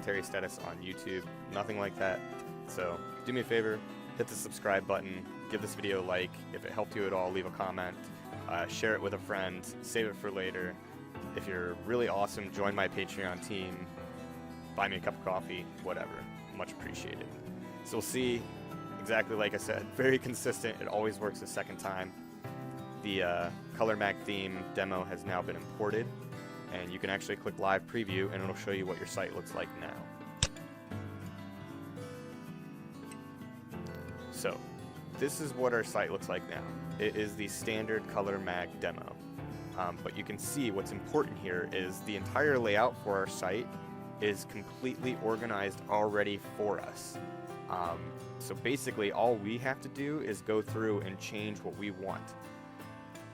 military status on YouTube, nothing like that. So do me a favor, hit the subscribe button, give this video a like. If it helped you at all, leave a comment, share it with a friend, save it for later. If you're really awesome, join my Patreon team, buy me a cup of coffee, whatever. Much appreciated. So we'll see, exactly like I said, very consistent. It always works the second time. The Color Mag theme demo has now been imported, and you can actually click live preview and it'll show you what your site looks like now. So this is what our site looks like now. It is the standard Color Mag demo. But you can see what's important here is the entire layout for our site is completely organized already for us. So basically all we have to do is go through and change what we want.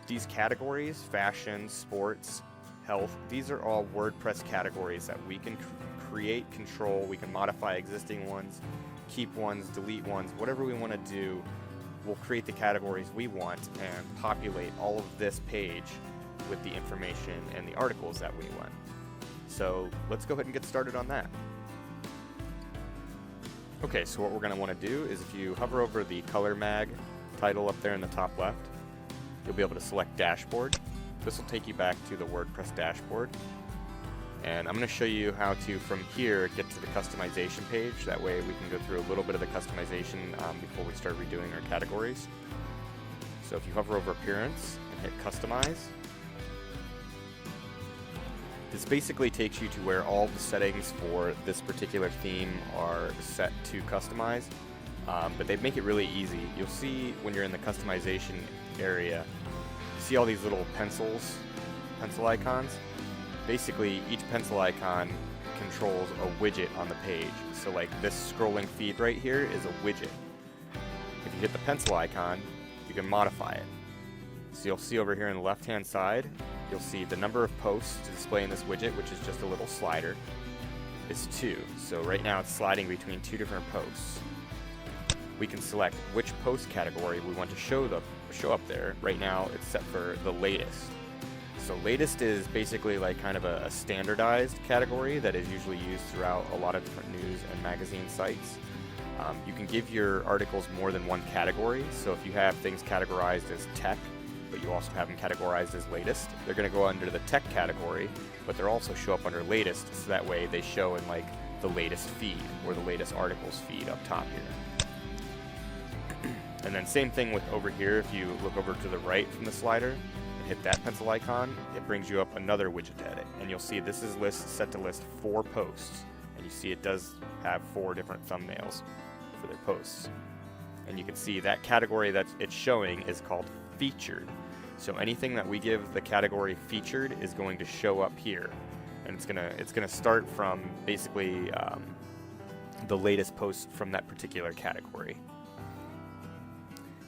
These categories, fashion, sports, health, these are all WordPress categories that we can create, control, we can modify existing ones, keep ones, delete ones, whatever we want to do. We'll create the categories we want and populate all of this page with the information and the articles that we want. So let's go ahead and get started on that. Okay, so what we're going to want to do is if you hover over the Color Mag title up there in the top left, you'll be able to select Dashboard. This will take you back to the WordPress dashboard. And I'm going to show you how to, from here, get to the customization page. That way we can go through a little bit of the customization before we start redoing our categories. So if you hover over Appearance and hit Customize, this basically takes you to where all the settings for this particular theme are set to customize, but they make it really easy. You'll see when you're in the customization area, you see all these little pencil icons. Basically, each pencil icon controls a widget on the page. So like this scrolling feed right here is a widget. If you hit the pencil icon, you can modify it. So you'll see over here on the left-hand side, you'll see the number of posts to display in this widget, which is just a little slider, is 2. So right now it's sliding between 2 different posts. We can select which post category we want to show up there. Right now it's set for the latest. So latest is basically like kind of a standardized category that is usually used throughout a lot of different news and magazine sites. You can give your articles more than one category. So if you have things categorized as tech, but you also have them categorized as latest, they're going to go under the tech category, but they'll also show up under latest, so that way they show in like the latest feed or the latest articles feed up top here. And then same thing with over here. If you look over to the right from the slider and hit that pencil icon, it brings you up another widget to edit, and you'll see this is set to list 4 posts, and you see it does have 4 different thumbnails for their posts. And you can see that category that it's showing is called featured. So anything that we give the category featured is going to show up here, and it's gonna start from basically the latest post from that particular category.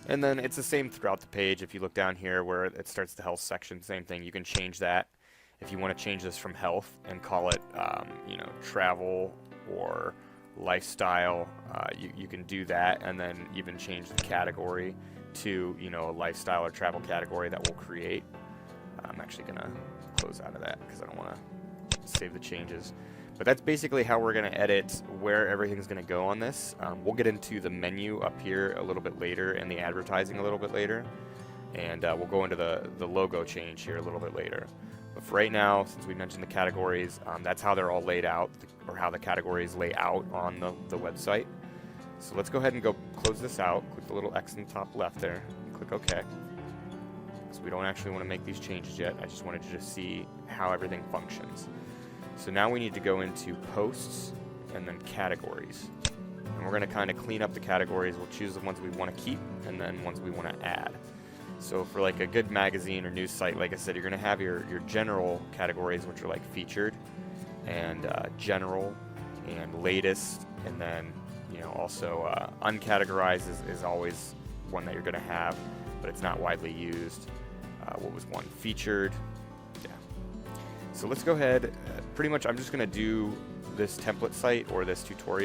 And then it's the same throughout the page. If you look down here where it starts the health section, same thing. You can change that. If you want to change this from health and call it travel or lifestyle, you can do that, and then even change the category to a lifestyle or travel category that we'll create. I'm actually gonna close out of that because I don't want to save the changes. But that's basically how we're going to edit where everything's going to go on this. We'll get into the menu up here a little bit later and the advertising a little bit later, and we'll go into the logo change here a little bit later. But for right now, since we mentioned the categories, that's how they're all laid out, or how the categories lay out on the website. So let's go ahead and go close this out. Click the little X in the top left there, and click OK. So we don't actually want to make these changes yet. I just wanted you to see how everything functions. So now we need to go into posts and then categories. And we're going to kind of clean up the categories. We'll choose the ones we want to keep and then ones we want to add. So for like a good magazine or news site, like I said, you're going to have your general categories, which are like featured and general and latest, and then also uncategorized is always one that you're going to have, but it's not widely used. What was one? Featured. Yeah. So let's go ahead. Pretty much I'm just going to do this template site or this tutorial